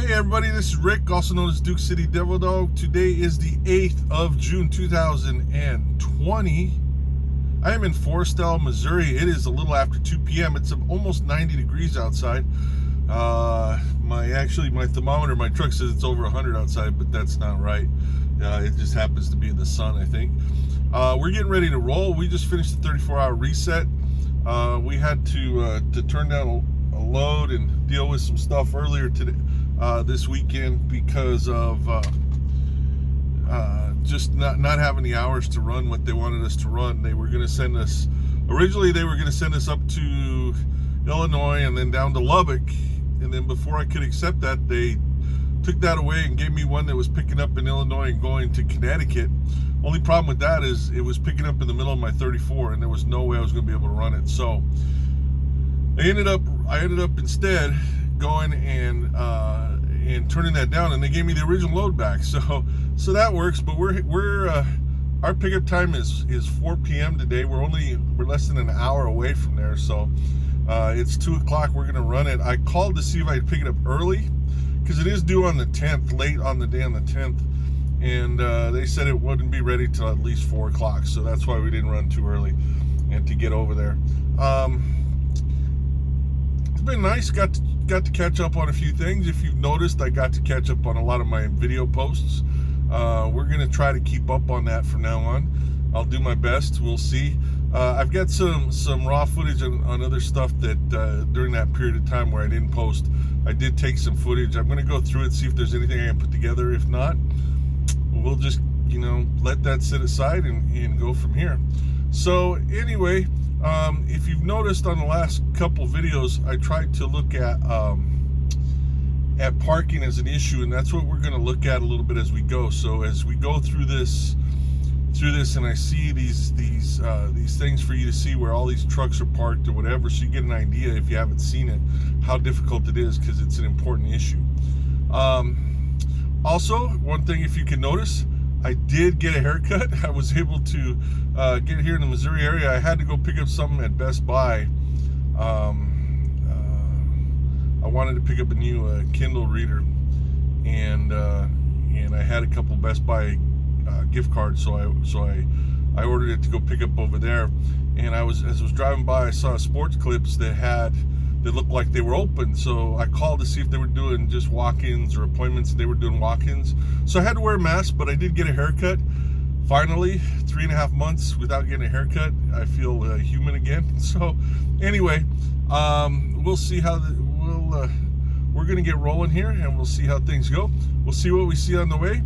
Hey everybody, this is Rick, also known as Duke City Devil Dog. Today is the 8th of June 2020. I am in Foristell, Missouri. It is a little after 2 p.m. It's almost 90 degrees outside. My thermometer, my truck says it's over 100 outside, but that's not right. It just happens to be in the sun, I think. We're getting ready to roll. We just finished the 34-hour reset. We had to turn down a load and deal with some stuff earlier today. This weekend because of just not having the hours to run what they wanted us to run. They were going to send us, originally they were going to send us up to Illinois and then down to Lubbock, and then before I could accept that, they took that away and gave me one that was picking up in Illinois and going to Connecticut. Only problem with that is it was picking up in the middle of my 34 and there was no way I was going to be able to run it. So I ended up instead going and turning that down, and they gave me the original load back. So that works. But our pickup time is 4 p.m. today. We're less than an hour away from there. So it's 2 o'clock. We're gonna run it. I called to see if I could pick it up early because it is due on the 10th, late on the day on the 10th, and they said it wouldn't be ready till at least 4 o'clock. So that's why we didn't run too early and to get over there. It's been nice. Got to catch up on a few things. If you've noticed, I got to catch up on a lot of my video posts. We're going to try to keep up on that from now on. I'll do my best. We'll see. I've got some raw footage on other stuff that during that period of time where I didn't post, I did take some footage. I'm going to go through it, see if there's anything I can put together. If not, we'll just, let that sit aside and go from here. So anyway, if you've noticed on the last couple videos, I tried to look at parking as an issue, and that's what we're going to look at a little bit as we go. So as we go through this, and I see these things for you to see where all these trucks are parked or whatever, so you get an idea, if you haven't seen it, how difficult it is, because it's an important issue. Also, one thing, if you can notice, I did get a haircut. I was able to get here in the Missouri area. I had to go pick up something at Best Buy. I wanted to pick up a new Kindle reader, and I had a couple Best Buy gift cards, so I ordered it to go pick up over there. And as I was driving by, I saw Sports Clips that looked like they were open. So I called to see if they were doing just walk-ins or appointments, and they were doing walk-ins. So I had to wear a mask, but I did get a haircut. Finally, 3.5 months without getting a haircut, I feel human again. So anyway, we'll see how we're gonna get rolling here, and we'll see how things go. We'll see what we see on the way,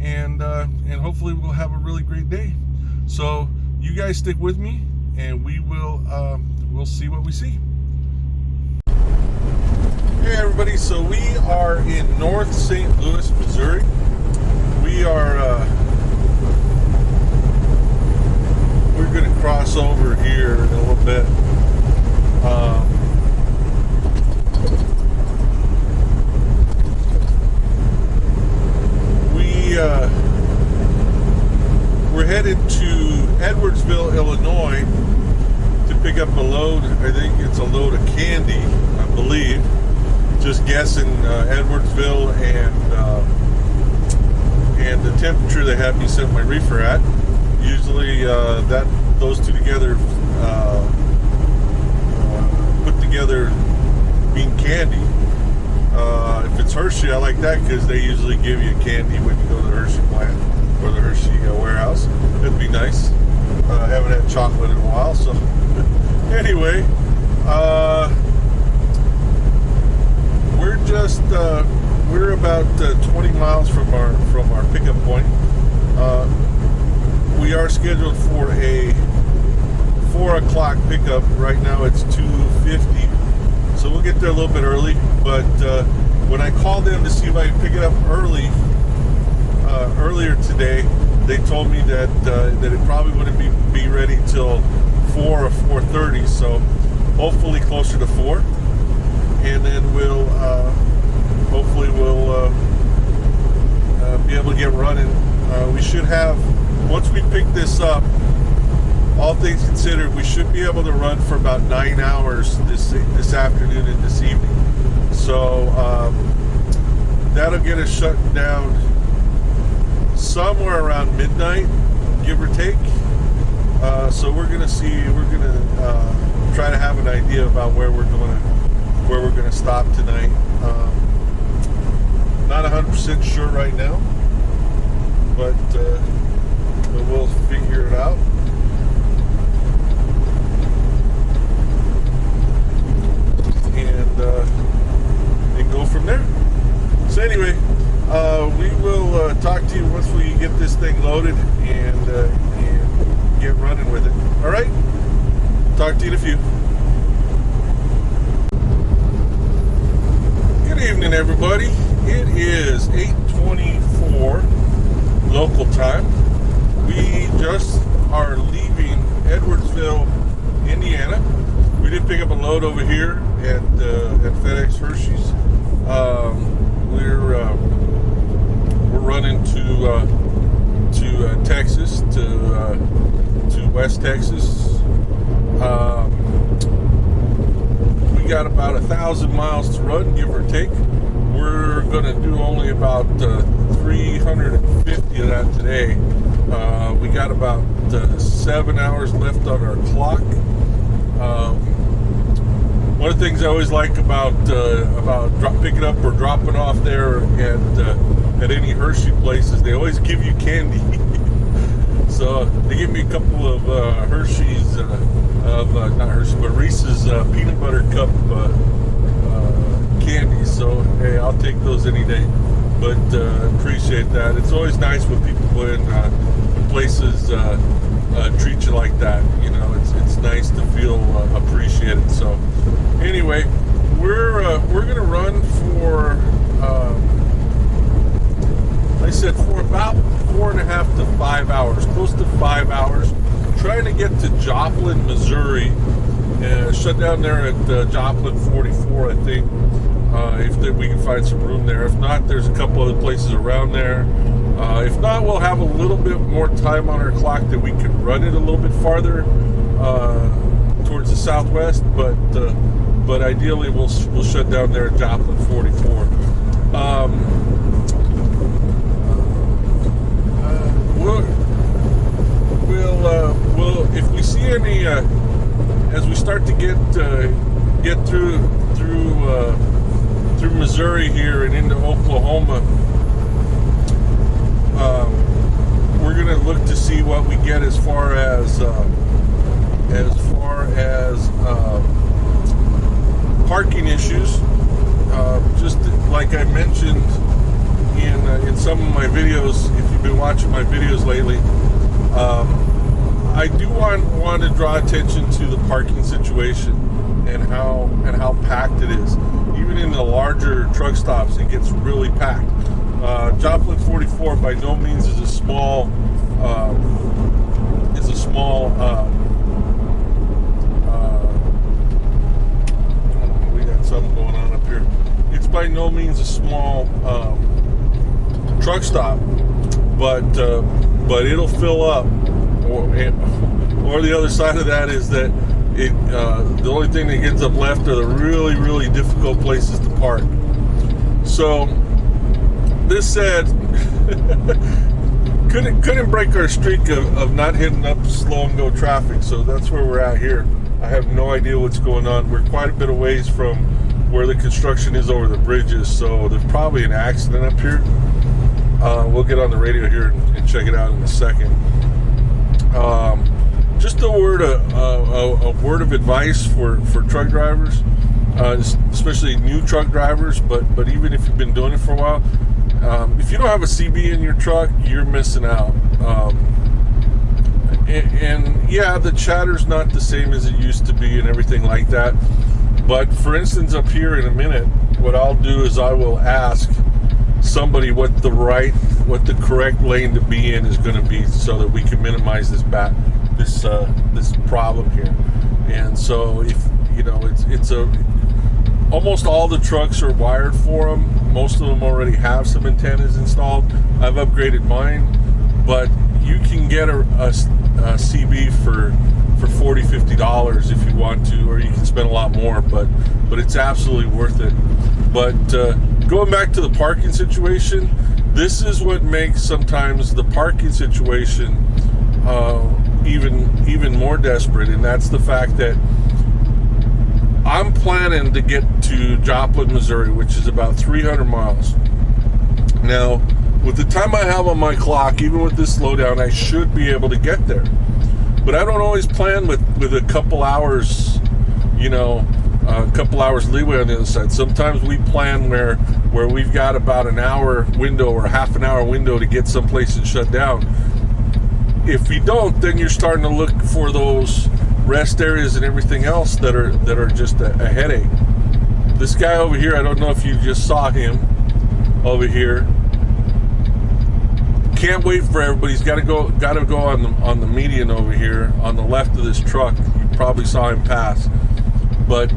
and hopefully we'll have a really great day. So you guys stick with me, and we'll see what we see. Hey everybody, so we are in North St. Louis, Missouri. We're going to cross over here in a little bit. We're headed to Edwardsville, Illinois to pick up a load. I think it's a load of candy, I believe. Just guessing, Edwardsville and the temperature they have me set my reefer at. Usually those two together put together mean candy. If it's Hershey, I like that because they usually give you candy when you go to the Hershey plant or the Hershey warehouse. That'd be nice. Haven't had chocolate in a while, so anyway. We're about 20 miles from our pickup point. We are scheduled for a 4 o'clock pickup. Right now it's 2:50, so we'll get there a little bit early. But when I called them to see if I could pick it up earlier today, they told me that it probably wouldn't be ready till 4 or 4:30. So hopefully closer to 4. And then hopefully we'll be able to get running. We should have, once we pick this up, all things considered, we should be able to run for about 9 hours this afternoon and this evening. So that'll get us shut down somewhere around midnight, give or take. So we're gonna try to have an idea about where we're gonna stop tonight. Not 100% sure right now, but we'll figure it out. And go from there. So anyway, we will talk to you once we get this thing loaded and get running with it. All right? Talk to you in a few. Good evening, everybody. It is 8:24 local time. We just are leaving Edwardsville, Indiana. We did pick up a load over here at FedEx Hershey's. We're running to Texas, to West Texas. We got about 1,000 miles to run, give or take. We're gonna do only about 350 of that today. We got about 7 hours left on our clock. One of the things I always like about picking up or dropping off there at any Hershey place is they always give you candy. So they give me a couple of Hershey's, not Hershey, but Reese's peanut butter cup candies. So hey, I'll take those any day. But appreciate that. It's always nice when people when places treat you like that. You know, it's nice to feel appreciated. So anyway, we're gonna run for I said for about 4.5 to 5 hours, close to 5 hours, trying to get to Joplin, Missouri. Shut down there at Joplin 44, I think. If we can find some room there. If not, there's a couple other places around there. If not, we'll have a little bit more time on our clock that we can run it a little bit farther towards the southwest. But ideally, we'll shut down there at Joplin 44. We'll if we see any as we start to get through Missouri here and into Oklahoma, we're gonna look to see what we get as far as parking issues. Just like I mentioned in some of my videos, if you've been watching my videos lately, I do want to draw attention to the parking situation and how packed it is. Even in the larger truck stops, it gets really packed. Joplin 44 by no means is a small we got something going on up here. It's by no means a small truck stop, but it'll fill up. Or the other side of that is that the only thing that gets up left are the really, really difficult places to park. So this said, couldn't break our streak of not hitting up slow and go traffic. So that's where we're at here. I have no idea what's going on. We're quite a bit of ways from where the construction is over the bridges. So there's probably an accident up here. We'll get on the radio here and check it out in a second. Just a word of advice for truck drivers, especially new truck drivers, but even if you've been doing it for a while, if you don't have a CB in your truck, you're missing out. And yeah, the chatter's not the same as it used to be and everything like that. But for instance, up here in a minute, what I'll do is I will ask somebody what the correct lane to be in is going to be, so that we can minimize this problem here. And so if you know, it's almost all the trucks are wired for them. Most of them already have some antennas installed. I've upgraded mine, but you can get a CB for $40, $50 if you want to, or you can spend a lot more, but it's absolutely worth it. But going back to the parking situation, this is what makes sometimes the parking situation even more desperate, and that's the fact that I'm planning to get to Joplin, Missouri, which is about 300 miles. Now, with the time I have on my clock, even with this slowdown, I should be able to get there. But I don't always plan with a couple hours, a couple hours leeway on the other side. Sometimes we plan where we've got about an hour window or half an hour window to get someplace and shut down. If you don't, then you're starting to look for those rest areas and everything else that are just a headache. This guy over here, I don't know if you just saw him over here. Can't wait for everybody. He's got to go on the median over here on the left of this truck. You probably saw him pass, but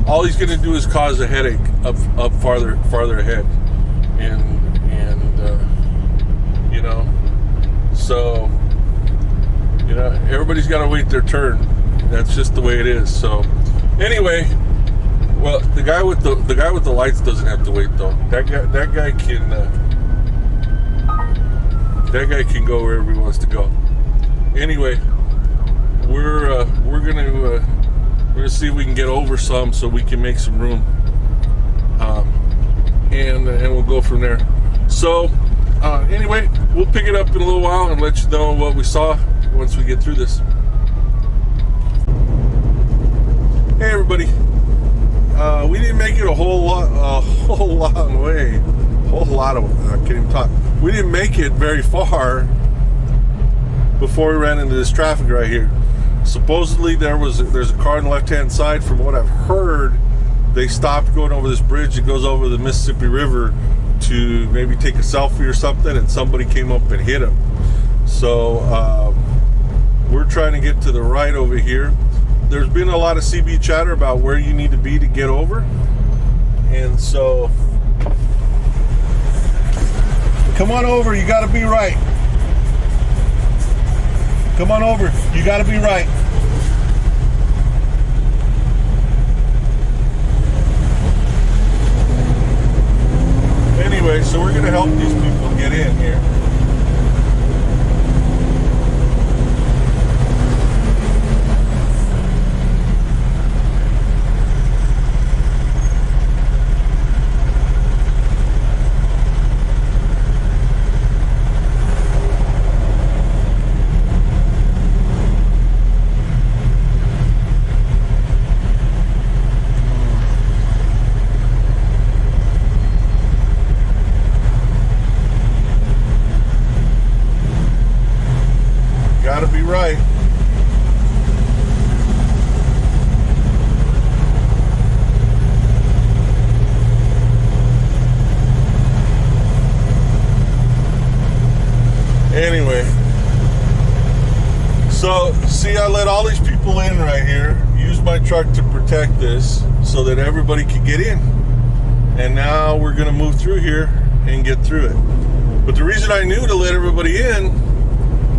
all he's going to do is cause a headache up farther ahead, and so everybody's got to wait their turn. That's just the way it is. So anyway, well, the guy with the lights doesn't have to wait though. That guy can go wherever he wants to go. Anyway, we're gonna see if we can get over some so we can make some room, and we'll go from there. So anyway, we'll pick it up in a little while and let you know what we saw once we get through this. Hey everybody, we didn't make it a whole long way. I can't even talk. We didn't make it very far before we ran into this traffic right here. Supposedly there's a car on the left-hand side. From what I've heard, they stopped going over this bridge that goes over the Mississippi River to maybe take a selfie or something, and somebody came up and hit him. So we're trying to get to the right over here. There's been a lot of CB chatter about where you need to be to get over, and so come on over, you got to be right. Come on over, you got to be right. Anyway, so we're going to help these people get in here. Gotta be right. Anyway, so see, I let all these people in right here, use my truck to protect this so that everybody could get in. And now we're gonna move through here and get through it. But the reason I knew to let everybody in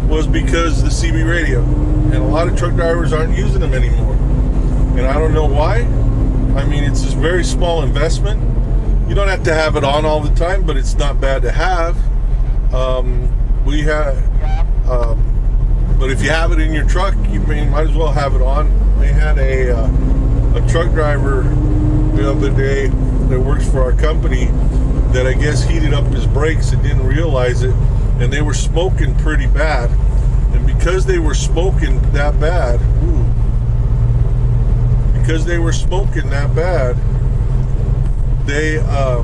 was because the CB radio, and a lot of truck drivers aren't using them anymore, and I don't know why. I mean, it's this very small investment. You don't have to have it on all the time, but it's not bad to have. But if you have it in your truck, you might as well have it on. They had a truck driver the other day that works for our company that I guess heated up his brakes and didn't realize it, and they were smoking pretty bad. And because they were smoking that bad, they I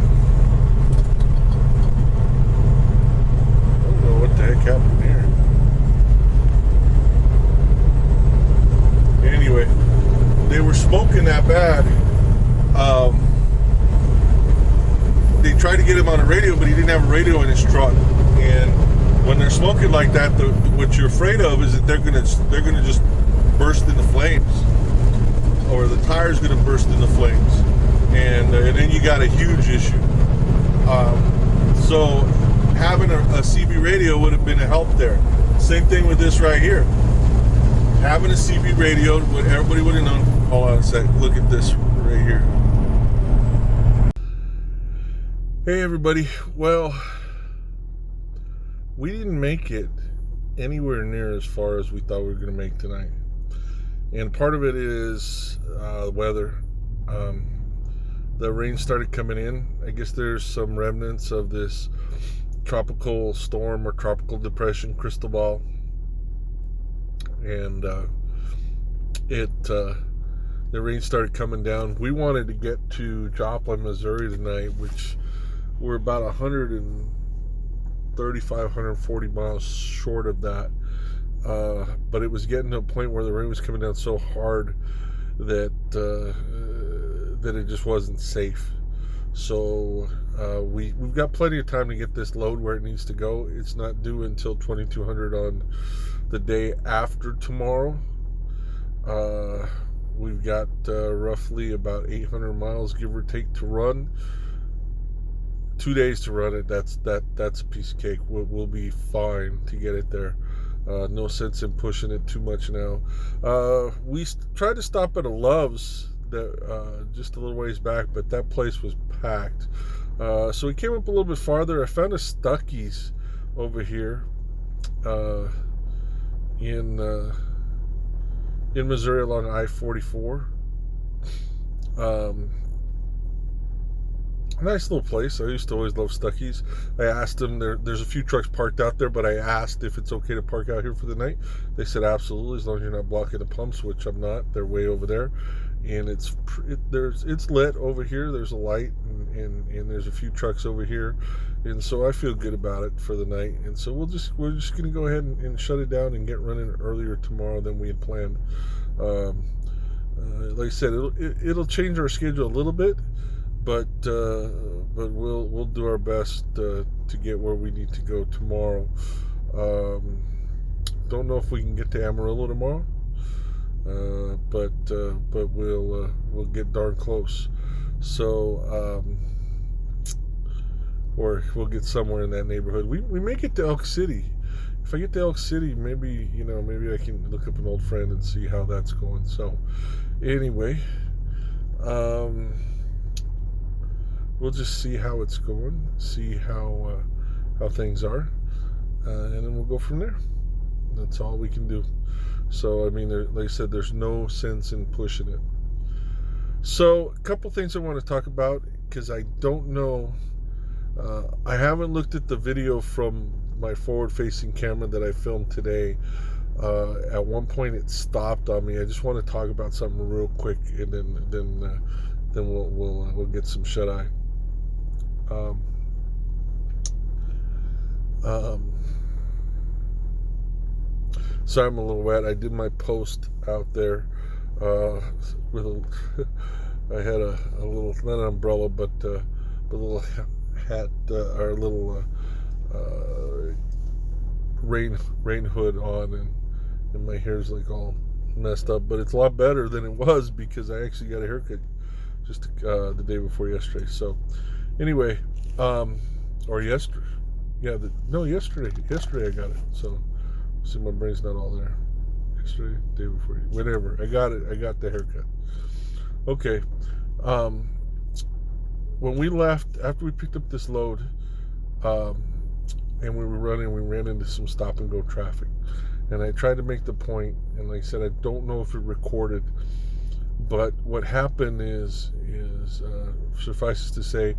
don't know what the heck happened here. Anyway, they were smoking that bad. They tried to get him on a radio, but he didn't have a radio in his truck. And when they're smoking like that, what you're afraid of is that they're gonna just burst into flames, or the tire's gonna burst into flames, and then you got a huge issue. So having a CB radio would have been a help there. Same thing with this right here. Having a CB radio, everybody would have known. Hold on a sec. Look at this right here. Hey everybody, well, we didn't make it anywhere near as far as we thought we were going to make tonight. And part of it is weather. The rain started coming in. I guess there's some remnants of this tropical storm or tropical depression, crystal ball. And the rain started coming down. We wanted to get to Joplin, Missouri tonight, which we're about 135, 140 miles short of that. But it was getting to a point where the rain was coming down so hard that it just wasn't safe. So we've got plenty of time to get this load where it needs to go. It's not due until 2200 on the day after tomorrow. We've got roughly about 800 miles, give or take, to run. 2 days to run it. That's a piece of cake. We'll be fine to get it there. No sense in pushing it too much now. We tried to stop at a Love's that just a little ways back, but that place was packed. So we came up a little bit farther. I found a Stuckey's over here in Missouri along I-44. Nice little place. I used to always love Stuckey's. I asked them, there's a few trucks parked out there, but I asked if it's okay to park out here for the night. They said absolutely, as long as you're not blocking the pumps, which I'm not. They're way over there, and it's lit over here. There's a light, and there's a few trucks over here, and so I feel good about it for the night. And so we're just gonna go ahead and shut it down and get running earlier tomorrow than we had planned. Like I said, it'll change our schedule a little bit. But we'll do our best to get where we need to go tomorrow. Don't know if we can get to Amarillo tomorrow, but we'll get darn close. So or we'll get somewhere in that neighborhood. We may get to Elk City. If I get to Elk City, maybe I can look up an old friend and see how that's going. So anyway. We'll just see how it's going, see how things are, and then we'll go from there. That's all we can do. So, I mean, like I said, there's no sense in pushing it. So, a couple things I want to talk about, because I don't know. I haven't looked at the video from my forward-facing camera that I filmed today. At one point, it stopped on me. I just want to talk about something real quick, and then we'll get some shut-eye. Sorry, I'm a little wet. I did my post out there with I had a little, not an umbrella, but a little hat or a little rain hood on, and my hair's like all messed up. But it's a lot better than it was because I actually got a haircut just the day before yesterday. So anyway, or yesterday, yesterday I got it. So see, my brain's not all there. Yesterday, day before, whatever. I got it. I got the haircut. Okay. When we left, after we picked up this load, and we were running, we ran into some stop and go traffic. And I tried to make the point, and like I said, I don't know if it recorded, but what happened is suffices to say,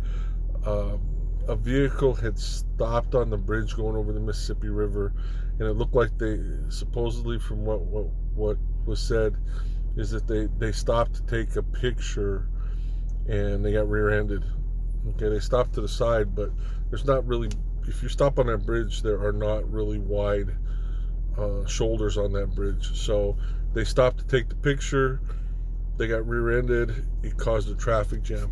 a vehicle had stopped on the bridge going over the Mississippi River, and it looked like they, supposedly from what was said, is that they stopped to take a picture, and they got rear-ended. Okay, they stopped to the side, but there's not really, if you stop on that bridge, there are not really wide shoulders on that bridge. So they stopped to take the picture. They got rear-ended. It caused a traffic jam.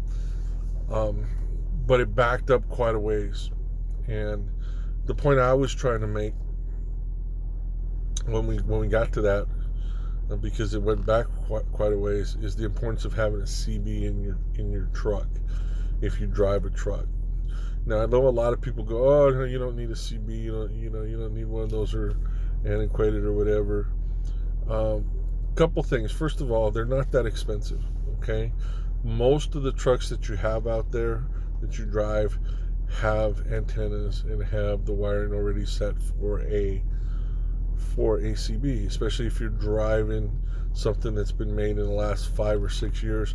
But it backed up quite a ways. And the point I was trying to make when we got to that, because it went back quite a ways, is the importance of having a CB in your truck if you drive a truck. Now I know a lot of people go, "Oh, no, you don't need a CB. You don't need one of those, or antiquated or whatever." Couple things. First of all, they're not that expensive. Okay, most of the trucks that you have out there that you drive have antennas and have the wiring already set for a CB, especially if you're driving something that's been made in the last 5 or 6 years.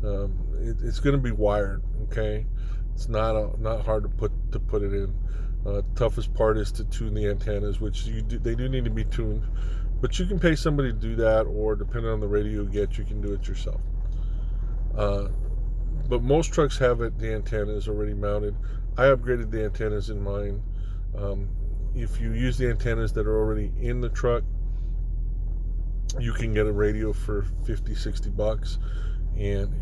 It's going to be wired. Okay, it's not hard to put it in. Toughest part is to tune the antennas, which they do need to be tuned, but you can pay somebody to do that, or depending on the radio you get, you can do it yourself. But most trucks have the antennas already mounted. I upgraded the antennas in mine. If you use the antennas that are already in the truck, you can get a radio for $50-$60, and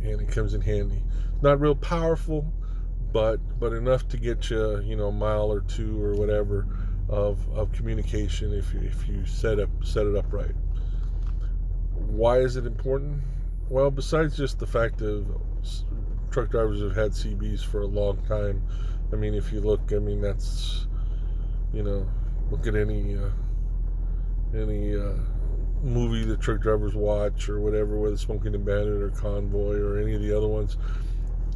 it comes in handy. Not real powerful, but enough to get you, a mile or two or whatever of communication if you set it up right. Why is it important? Well, besides just the fact of truck drivers have had CBs for a long time. I mean, if you look, that's, look at any movie that truck drivers watch or whatever, whether Smoking the Bandit or Convoy or any of the other ones,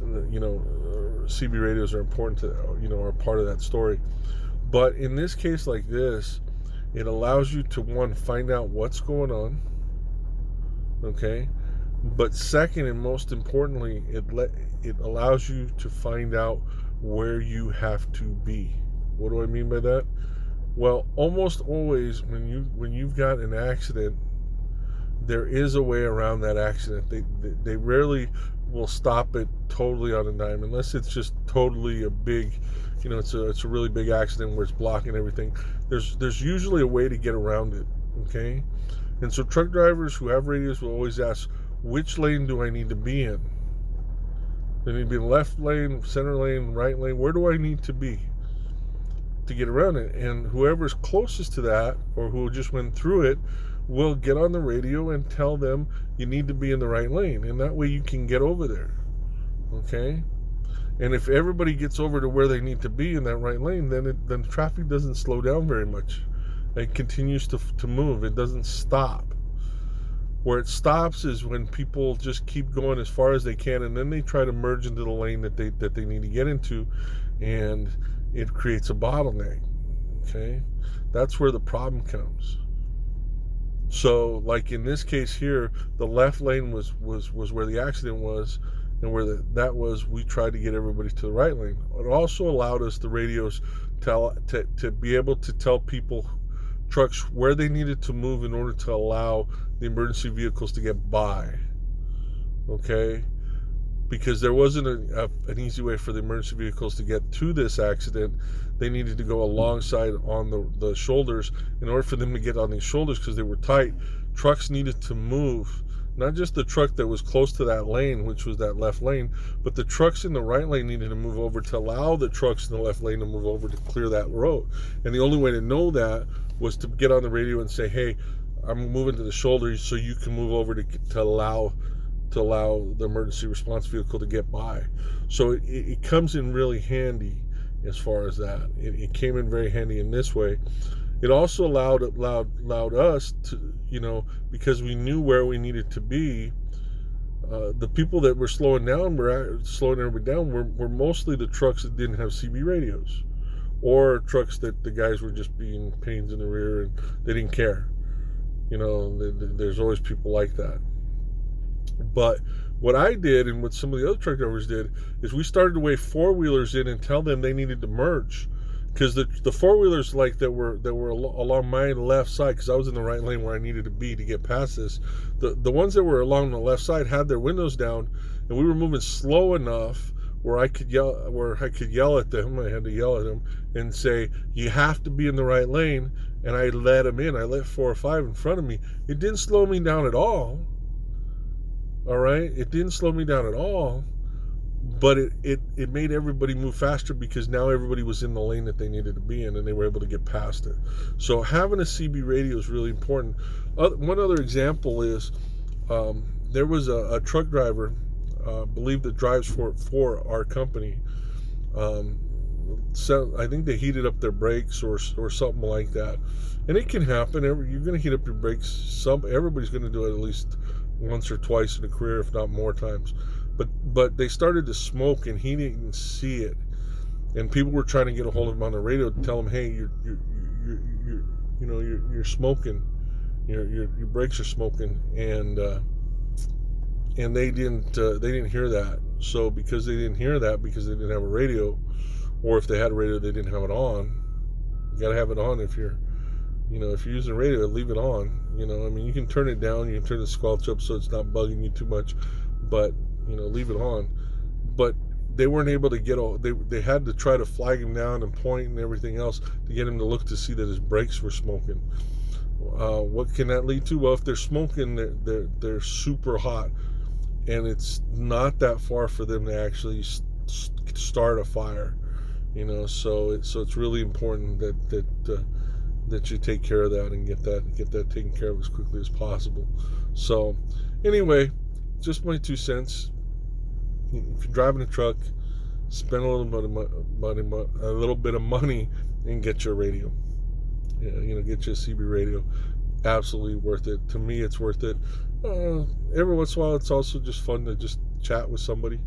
CB radios are important to, are part of that story. But in this case like this, it allows you to, one, find out what's going on, okay? But second, and most importantly, it allows you to find out where you have to be. What do I mean by that? Well, almost always when you've got an accident, there is a way around that accident. They rarely will stop it totally on a dime, unless it's just totally a big, it's a really big accident where it's blocking everything. There's usually a way to get around it, okay? And so truck drivers who have radios will always ask, which lane do I need to be in? Do I need to be in left lane, center lane, right lane? Where do I need to be to get around it? And whoever's closest to that, or who just went through it, will get on the radio and tell them you need to be in the right lane, and that way you can get over there, okay? And if everybody gets over to where they need to be in that right lane, then traffic doesn't slow down very much. It continues to move. It doesn't stop. Where it stops is when people just keep going as far as they can, and then they try to merge into the lane that they need to get into, and it creates a bottleneck, okay? That's where the problem comes. So, like in this case here, the left lane was where the accident was, and where that was, we tried to get everybody to the right lane. It also allowed us, the radios, to be able to tell people, trucks, where they needed to move in order to allow the emergency vehicles to get by, okay? Because there wasn't an easy way for the emergency vehicles to get to this accident. They needed to go alongside on the shoulders. In order for them to get on these shoulders, because they were tight, trucks needed to move. Not just the truck that was close to that lane, which was that left lane, but the trucks in the right lane needed to move over to allow the trucks in the left lane to move over to clear that road. And the only way to know that was to get on the radio and say, hey, I'm moving to the shoulder so you can move over to allow the emergency response vehicle to get by. So it comes in really handy as far as that. It came in very handy in this way. It also allowed us to, because we knew where we needed to be, the people that were slowing everybody down were mostly the trucks that didn't have CB radios, or trucks that the guys were just being pains in the rear and they didn't care. There's always people like that. But what I did, and what some of the other truck drivers did, is we started to wave four-wheelers in and tell them they needed to merge. Because the four-wheelers that were along my left side, because I was in the right lane where I needed to be to get past this, the ones that were along the left side had their windows down, and we were moving slow enough where I could yell at them. I had to yell at them and say, you have to be in the right lane. And I let them in. I let 4 or 5 in front of me. It didn't slow me down at all. All right? It didn't slow me down at all. But it made everybody move faster, because now everybody was in the lane that they needed to be in, and they were able to get past it. So having a CB radio is really important. One other example is there was a truck driver, I believe, that drives for our company. So I think they heated up their brakes or something like that. And it can happen. You're going to heat up your brakes. Everybody's going to do it at least once or twice in a career, if not more times. but they started to smoke, and he didn't see it. And people were trying to get a hold of him on the radio to tell him, hey, you're smoking, your brakes are smoking, and they didn't hear that. So because they didn't hear that, because they didn't have a radio, or if they had a radio, they didn't have it on. You got to have it on if you're using a radio, leave it on. I mean, you can turn it down, you can turn the squelch up so it's not bugging you too much, but leave it on. But they weren't able to get all. They had to try to flag him down and point and everything else to get him to look to see that his brakes were smoking. What can that lead to? Well, if they're smoking, they're super hot, and it's not that far for them to actually start a fire. So it's really important that you take care of that and get that taken care of as quickly as possible. So anyway, just my 2 cents. If you're driving a truck, spend a little bit of money and get your radio. Get you a CB radio. Absolutely worth it. To me, it's worth it. Every once in a while, it's also just fun to just chat with somebody,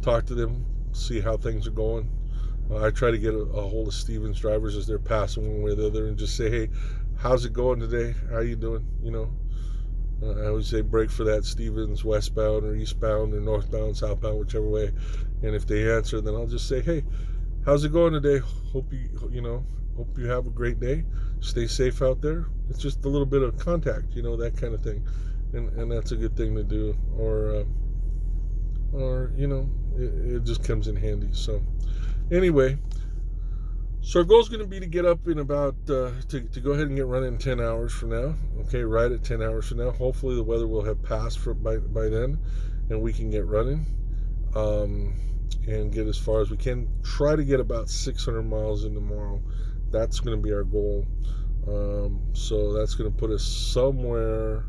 talk to them, see how things are going. I try to get a hold of Stevens drivers as they're passing one way or the other and just say, hey, how's it going today? How you doing? I always say brake for that Stevens westbound or eastbound or northbound, southbound, whichever way. And if they answer, then I'll just say, hey, how's it going today? Hope you have a great day. Stay safe out there. It's just a little bit of contact, that kind of thing. And that's a good thing to do. Or it just comes in handy. So anyway, so our goal is going to be to get up in about, to go ahead and get running 10 hours from now. Okay, right at 10 hours from now. Hopefully the weather will have passed by then, and we can get running and get as far as we can. Try to get about 600 miles in tomorrow. That's going to be our goal. So that's going to put us somewhere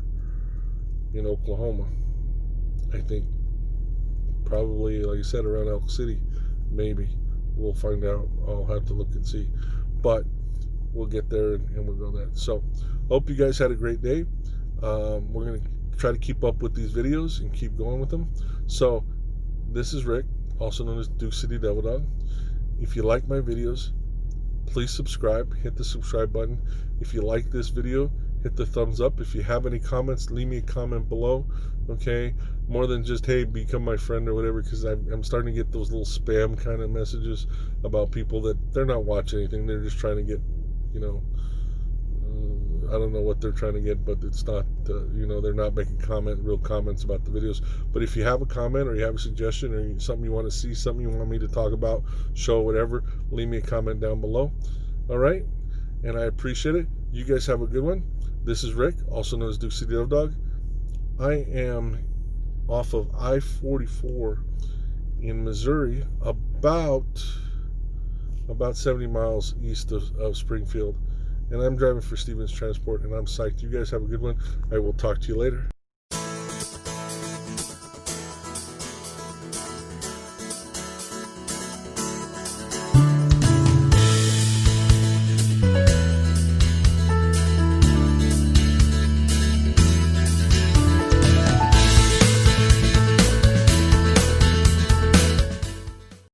in Oklahoma. I think probably, like I said, around Elk City, maybe. We'll find out. I'll have to look and see. But we'll get there and we'll go that. So, hope you guys had a great day. We're going to try to keep up with these videos and keep going with them. So, this is Rick, also known as Duke City Devil Dog. If you like my videos, please subscribe. Hit the subscribe button. If you like this video, hit the thumbs up. If you have any comments, leave me a comment below. Okay, more than just, hey, become my friend or whatever, because I'm starting to get those little spam kind of messages about people that they're not watching anything. They're just trying to get, I don't know what they're trying to get, but it's not, they're not making real comments about the videos. But if you have a comment or you have a suggestion or something you want to see, something you want me to talk about, show, whatever, leave me a comment down below. All right, and I appreciate it. You guys have a good one. This is Rick, also known as Duke City Devil Dog. I am off of I-44 in Missouri, about 70 miles east of Springfield. And I'm driving for Stevens Transport, and I'm psyched. You guys have a good one. I will talk to you later.